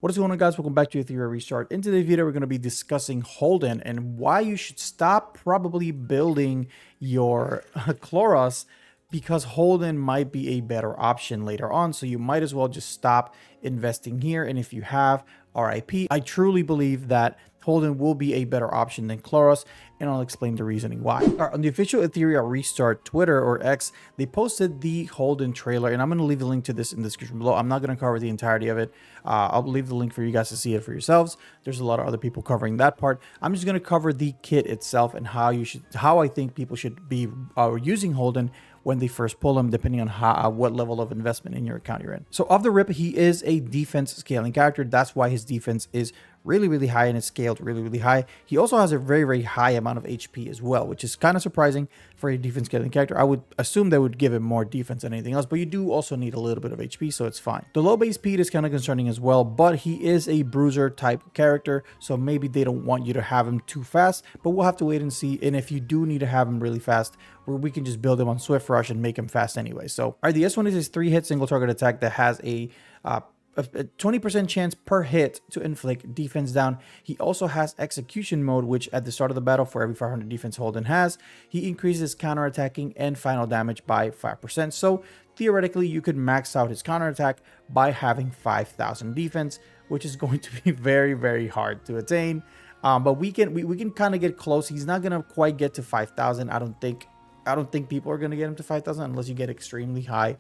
What is going on, guys? Welcome back to Theory Restart. In today's video, we're going to be discussing Holden and why you should stop probably building your Khloros, because Holden might be a better option later on. So you might as well just stop investing here. And if you have RIP, I truly believe that Holden will be a better option than Khloros, and I'll explain the reasoning why. On the official Ethereum Restart Twitter or X, they posted the Holden trailer, and I'm going to leave the link to this in the description below. I'm not going to cover the entirety of it. I'll leave the link for you guys to see it for yourselves. There's a lot of other people covering that part. I'm just going to cover the kit itself and how I think people should be using Holden when they first pull him, depending on what level of investment in your account you're in. So off the rip, he is a defense scaling character. That's why his defense is really high, and it's scaled really high. He also has a very high amount of HP as well, which is kind of surprising for a defense scaling character. I would assume they would give him more defense than anything else, but you do also need a little bit of HP, so it's fine. The low base speed is kind of concerning as well, but he is a bruiser type character, so maybe they don't want you to have him too fast, but we'll have to wait and see. And if you do need to have him really fast, we can just build him on Swift Rush and make him fast anyway. So, all right, the S1 is his 3-hit single target attack that has a 20% chance per hit to inflict defense down. He also has execution mode, which at the start of the battle, for every 500 defense Holden has, he increases counterattacking and final damage by 5%. So theoretically, you could max out his counterattack by having 5,000 defense, which is going to be very hard to attain. But we can kind of get close. He's not gonna quite get to 5,000. I don't think people are gonna get him to 5,000 unless you get extremely high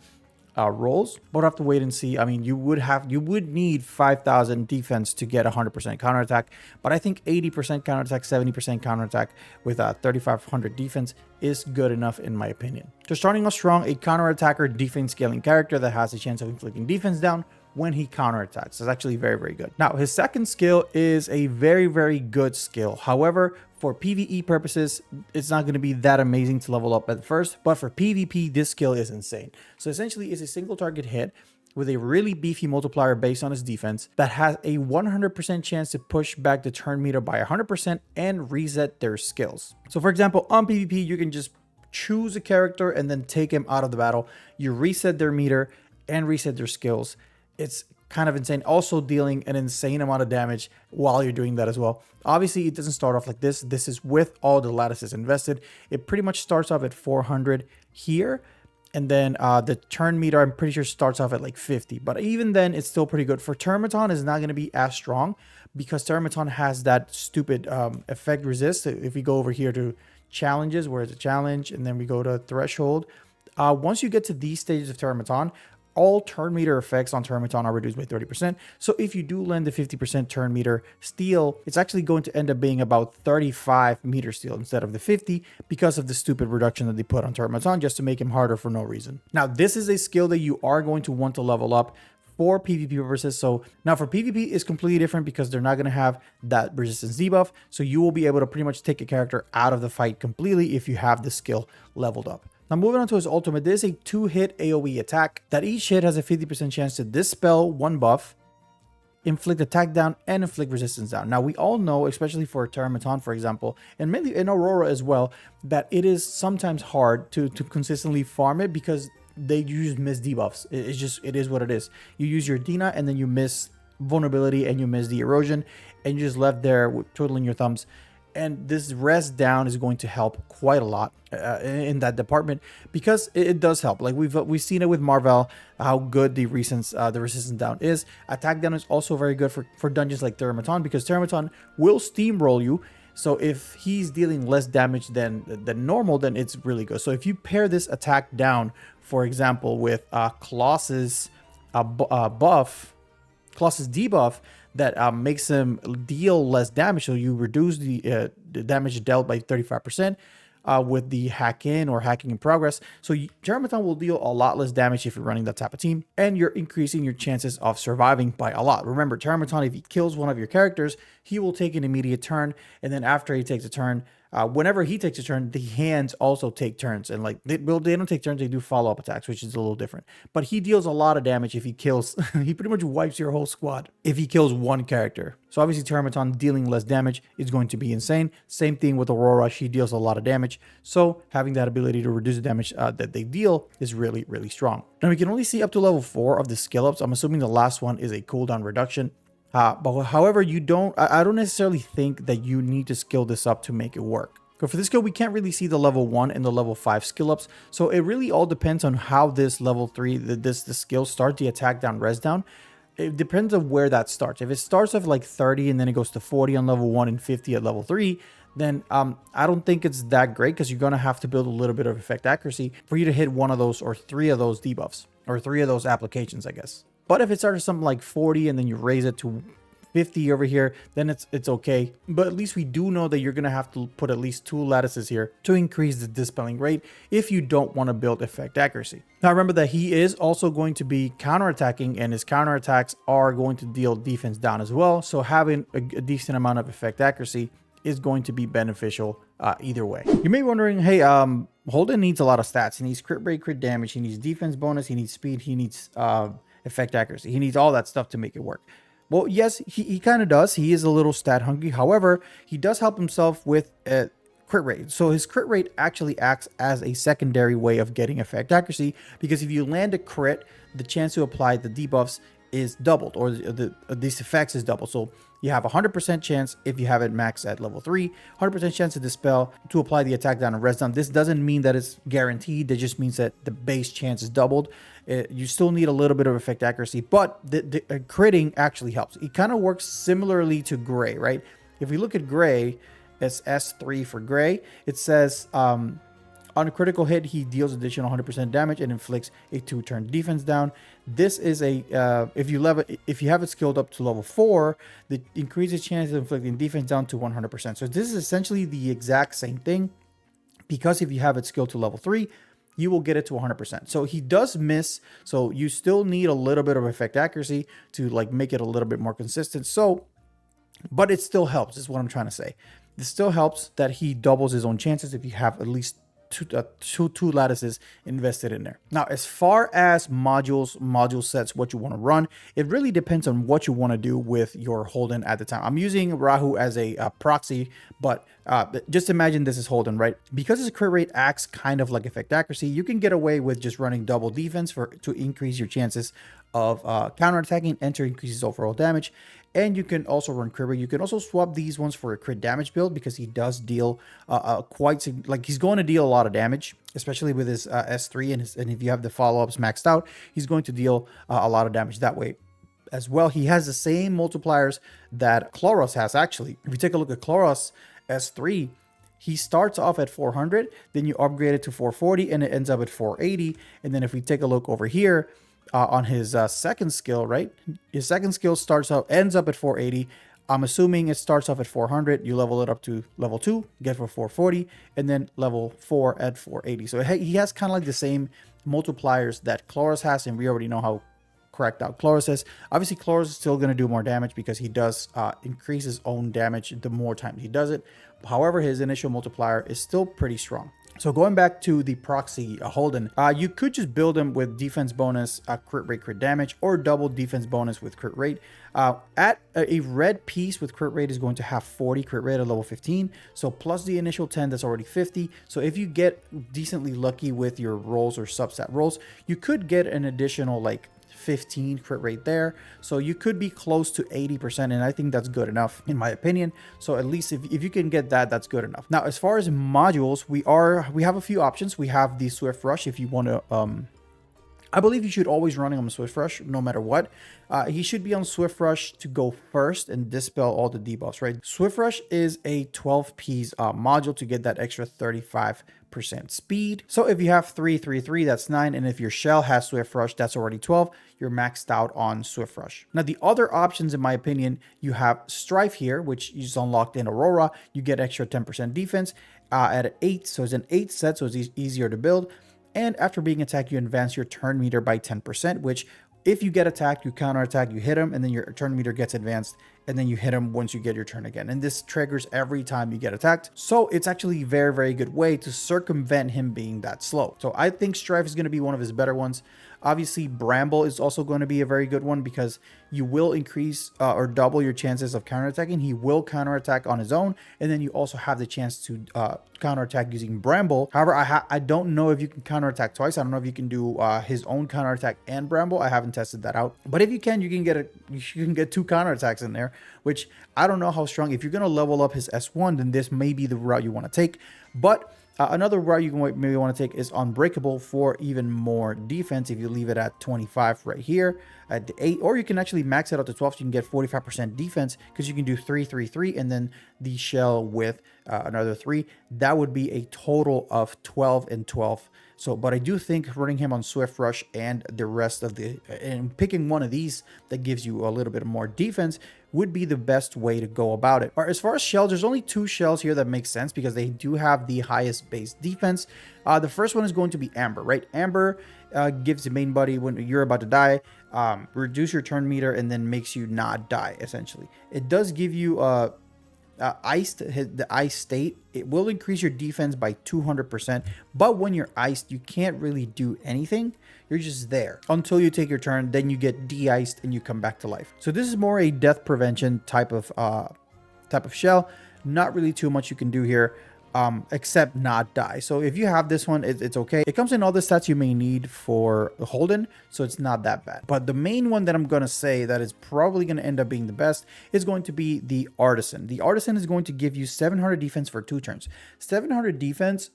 rolls, but we'll have to wait and see. I mean, you would need 5,000 defense to get 100% counterattack, but I think 80% counterattack, 70% counterattack with 3,500 defense is good enough in my opinion. So starting off strong, a counterattacker defense scaling character that has a chance of inflicting defense down when he counterattacks. It's actually very good. Now, his second skill is a very good skill. However, for PvE purposes, it's not going to be that amazing to level up at first, but for PvP, this skill is insane. So essentially, it's a single target hit with a really beefy multiplier based on his defense that has a 100% chance to push back the turn meter by 100% and reset their skills. So for example, on PvP, you can just choose a character and then take him out of the battle. You reset their meter and reset their skills. It's kind of insane, also dealing an insane amount of damage while you're doing that as well. Obviously, it doesn't start off like this. This is with all the lattices invested. It pretty much starts off at 400 here, and then the turn meter, I'm pretty sure, starts off at like 50. But even then, it's still pretty good. For Terrormaton, it's not going to be as strong because Terrormaton has that stupid effect resist. If we go over here to challenges, where it's a challenge, and then we go to threshold, once you get to these stages of Terrormaton, all turn meter effects on Terrormaton are reduced by 30%. So if you do land the 50% turn meter steal, it's actually going to end up being about 35 meter steal instead of the 50 because of the stupid reduction that they put on Terrormaton just to make him harder for no reason. Now, this is a skill that you are going to want to level up for PvP purposes. So now for PvP, it's completely different because they're not going to have that resistance debuff. So you will be able to pretty much take a character out of the fight completely if you have the skill leveled up. Now moving on to his ultimate, this is a 2-hit AoE attack that each hit has a 50% chance to dispel one buff, inflict attack down, and inflict resistance down. Now we all know, especially for Terrormaton, for example, and mainly in Aurora as well, that it is sometimes hard to consistently farm it because they use miss debuffs. It is what it is. You use your Dina and then you miss vulnerability and you miss the erosion, and you're just left there twiddling your thumbs. And this rest down is going to help quite a lot in that department because it does help. Like we've seen it with Marvel, how good the resistance down is. Attack down is also very good for dungeons like Terrormaton because Terrormaton will steamroll you. So if he's dealing less damage than normal, then it's really good. So if you pair this attack down, for example, with Khloros' Khloros' debuff, that makes him deal less damage, so you reduce the damage dealt by 35% with the hack in or hacking in progress. So Terrormaton will deal a lot less damage if you're running that type of team, and you're increasing your chances of surviving by a lot. Remember, Terrormaton, if he kills one of your characters, he will take an immediate turn, and then after he takes a turn, whenever he takes a turn, the hands also take turns, and like they don't take turns, they do follow-up attacks, which is a little different. But he deals a lot of damage if he kills. He pretty much wipes your whole squad if he kills one character. So obviously Terrormaton dealing less damage is going to be insane. Same thing with Aurora, she deals a lot of damage. So having that ability to reduce the damage that they deal is really strong. Now we can only see up to level 4 of the skill ups. I'm assuming the last one is a cooldown reduction. But however, I don't necessarily think that you need to skill this up to make it work. So for this skill, we can't really see the level 1 and the level 5 skill ups. So it really all depends on how this level 3, the skill starts, the attack down, res down. It depends on where that starts. If it starts off like 30 and then it goes to 40 on level 1 and 50 at level 3, then I don't think it's that great, because you're going to have to build a little bit of effect accuracy for you to hit one of those or 3 of those debuffs, or 3 of those applications, I guess. But if it starts something like 40 and then you raise it to 50 over here, then it's okay. But at least we do know that you're going to have to put at least 2 lattices here to increase the dispelling rate if you don't want to build effect accuracy. Now remember that he is also going to be counterattacking, and his counterattacks are going to deal defense down as well. So having a decent amount of effect accuracy is going to be beneficial either way. You may be wondering, hey, Holden needs a lot of stats. He needs crit rate, crit damage, he needs defense bonus, he needs speed, he needs effect accuracy. He needs all that stuff to make it work. Well, yes, he kind of does. He is a little stat hungry. However, he does help himself with crit rate. So his crit rate actually acts as a secondary way of getting effect accuracy, because if you land a crit, the chance to apply the debuffs is doubled, or these effects is doubled. So you have a 100% chance if you have it maxed at level 3, 100% chance to dispel, to apply the attack down and res down. This doesn't mean that it's guaranteed. It just means that the base chance is doubled. You still need a little bit of effect accuracy, but the critting actually helps. It kind of works similarly to Gray, right? If we look at Gray, it's S3 for Gray. It says on a critical hit, he deals additional 100% damage and inflicts a 2-turn defense down. This is a if you have it skilled up to level 4, that increases chance of inflicting defense down to 100%. So this is essentially the exact same thing, because if you have it skilled to level 3, you will get it to 100%. So he does miss, so you still need a little bit of effect accuracy to like make it a little bit more consistent. So, but it still helps, is what I'm trying to say. It still helps that he doubles his own chances if you have at least two lattices invested in there. Now, as far as module sets, what you want to run, it really depends on what you want to do with your Holden at the time. I'm using Rahu as a proxy, but just imagine this is Holden, right? Because his crit rate acts kind of like effect accuracy, you can get away with just running double defense to increase your chances of counterattacking and to increase his overall damage. And you can also run crit rate. You can also swap these ones for a crit damage build, because he does deal he's going to deal a lot of damage, especially with his S3 and if you have the follow-ups maxed out, he's going to deal a lot of damage that way as well. He has the same multipliers that Khloros has, actually. If you take a look at Khloros S3, he starts off at 400, then you upgrade it to 440, and it ends up at 480. And then if we take a look over here, on his second skill, right? His second skill ends up at 480. I'm assuming it starts off at 400. You level it up to level 2, get for 440, and then level 4 at 480. So he has kind of like the same multipliers that Khloros has, and we already know how correct out Khloros is. Obviously, Khloros is still going to do more damage because he does increase his own damage the more times he does it. However, his initial multiplier is still pretty strong. So going back to the proxy Holden, you could just build him with defense bonus, crit rate, crit damage, or double defense bonus with crit rate. At a red piece with crit rate is going to have 40 crit rate at level 15. So plus the initial 10, that's already 50. So if you get decently lucky with your rolls or substat rolls, you could get an additional like 15 crit rate there. So you could be close to 80%, and I think that's good enough in my opinion. So at least if you can get that, that's good enough. Now, as far as modules, we have a few options. We have the Swift Rush if you want to I believe you should always run him on Swift Rush no matter what. He should be on Swift Rush to go first and dispel all the debuffs, right? Swift Rush is a 12-piece module to get that extra 35% speed. So if you have 3, 3, 3, that's 9. And if your shell has Swift Rush, that's already 12. You're maxed out on Swift Rush. Now, the other options, in my opinion, you have Strife here, which is unlocked in Aurora. You get extra 10% defense at 8. So it's an 8 set, so it's easier to build. And after being attacked, you advance your turn meter by 10%, which if you get attacked, you counterattack, you hit him, and then your turn meter gets advanced, and then you hit him once you get your turn again. And this triggers every time you get attacked. So it's actually a very, very good way to circumvent him being that slow. So I think Strife is going to be one of his better ones. Obviously, Bramble is also going to be a very good one because you will increase or double your chances of counterattacking. He will counterattack on his own, and then you also have the chance to counterattack using Bramble. However, I don't know if you can counterattack twice. I don't know if you can do his own counterattack and Bramble. I haven't tested that out, but if you can, you can get 2 counterattacks in there, which I don't know how strong. If you're going to level up his S1, then this may be the route you want to take. But another route you maybe want to take is Unbreakable for even more defense. If you leave it at 25 right here at the 8, or you can actually max it out to 12, so you can get 45% defense because you can do 3, 3, 3, and then the shell with another 3. That would be a total of 12 and 12. So, but I do think running him on Swift Rush and the rest of and picking one of these that gives you a little bit more defense would be the best way to go about it. Or as far as shells, there's only 2 shells here that make sense because they do have the highest base defense. The first one is going to be Amber, right? Amber gives the main buddy when you're about to die, reduce your turn meter, and then makes you not die, essentially. It does give you the ice state. It will increase your defense by 200%, but when you're iced, you can't really do anything. You're just there until you take your turn, then you get de-iced and you come back to life. So this is more a death prevention type of shell. Not really too much you can do here, except not die. So if you have this one, it's okay. It comes in all the stats you may need for Holden, so it's not that bad. But the main one that I'm going to say that is probably going to end up being the best is going to be the Artisan. The Artisan is going to give you 700 defense for 2 turns. 700 defense,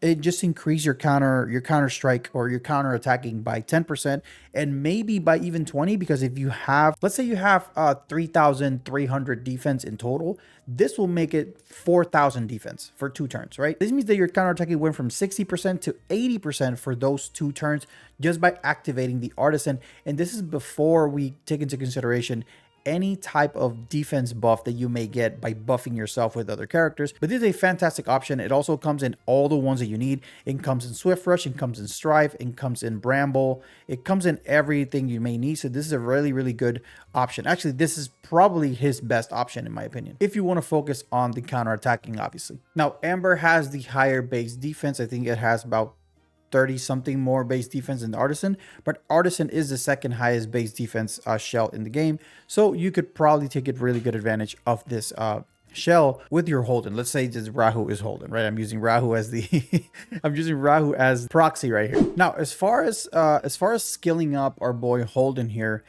it just increase your counter strike or your counter attacking by 10% and maybe by even 20, because if you have, let's say you have 3,300 defense in total, this will make it 4,000 defense for 2 turns, right? This means that your counter attacking went from 60% to 80% for those 2 turns just by activating the Artisan. And this is before we take into consideration any type of defense buff that you may get by buffing yourself with other characters. But this is a fantastic option. It also comes in all the ones that you need. It comes in Swift Rush, it comes in Strive, it comes in Bramble, it comes in everything you may need. So this is a really, really good option. Actually, this is probably his best option in my opinion, if you want to focus on the counter attacking, obviously. Now, Amber has the higher base defense. I think it has about 30 something more base defense than the Artisan, but Artisan is the second highest base defense shell in the game, so you could probably take it really good advantage of this shell with your Holden. Let's say this Rahu is Holden, right? I'm using Rahu as the I'm using Rahu as proxy right here. Now, as far as skilling up our boy Holden here,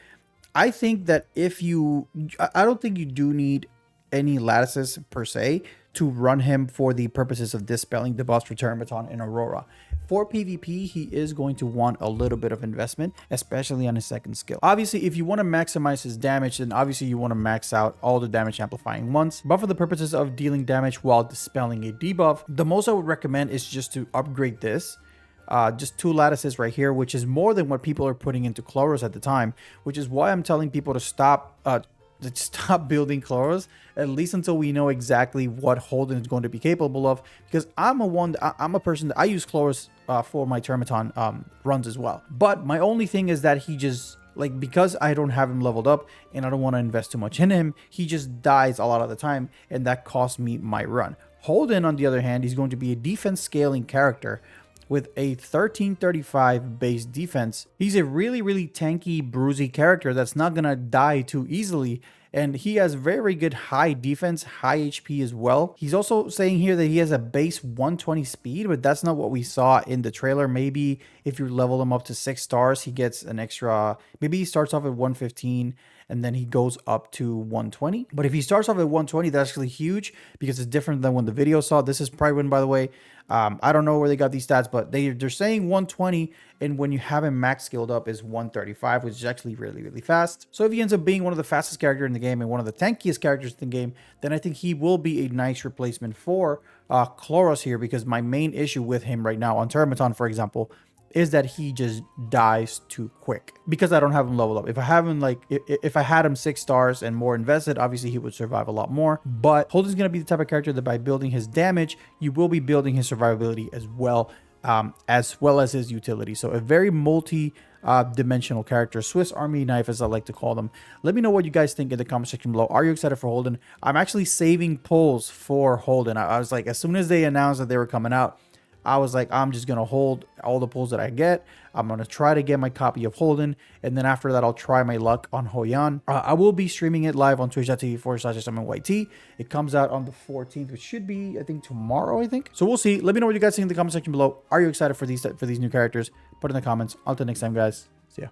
I think that I don't think you do need any lattices per se to run him for the purposes of dispelling the buffs for Terrormaton and Aurora. For PvP, he is going to want a little bit of investment, especially on his second skill. Obviously, if you want to maximize his damage, then obviously you want to max out all the damage amplifying once. But for the purposes of dealing damage while dispelling a debuff, the most I would recommend is just to upgrade this. Just 2 lattices right here, which is more than what people are putting into Khloros at the time, which is why I'm telling people to stop building Khloros, at least until we know exactly what Holden is going to be capable of, because I'm a person that I use Khloros for my Terrormaton runs as well. But my only thing is that he just, like, because I don't have him leveled up and I don't want to invest too much in him, he just dies a lot of the time, and that costs me my run. Holden, on the other hand, he's going to be a defense scaling character with a 1335 base defense. He's a really, really tanky, bruisey character that's not gonna die too easily, and he has very good high defense, high HP as well. He's also saying here that he has a base 120 speed, but that's not what we saw in the trailer. Maybe if you level him up to 6 stars, he gets an extra, maybe he starts off at 115 and then he goes up to 120. But if he starts off at 120, that's actually huge because it's different than when the video saw. This is Pride by the way. I don't know where they got these stats, but they're saying 120, and when you have him max skilled up is 135, which is actually really, really fast. So if he ends up being one of the fastest characters in the game and one of the tankiest characters in the game, then I think he will be a nice replacement for Khloros here, because my main issue with him right now on Terrormaton, for example, is that he just dies too quick because I don't have him leveled up. If I have him, like, if I had him 6 stars and more invested, obviously he would survive a lot more. But Holden's going to be the type of character that by building his damage, you will be building his survivability as well as his utility. So a very multi-dimensional character, Swiss Army knife, as I like to call them. Let me know what you guys think in the comment section below. Are you excited for Holden? I'm actually saving pulls for Holden. I was like, as soon as they announced that they were coming out, I was like, I'm just going to hold all the pulls that I get. I'm going to try to get my copy of Holden. And then after that, I'll try my luck on Hoyan. I will be streaming it live on twitch.tv/SummonYT. It comes out on the 14th, which should be, I think, tomorrow, I think. So we'll see. Let me know what you guys think in the comment section below. Are you excited for these new characters? Put it in the comments. Until next time, guys. See ya.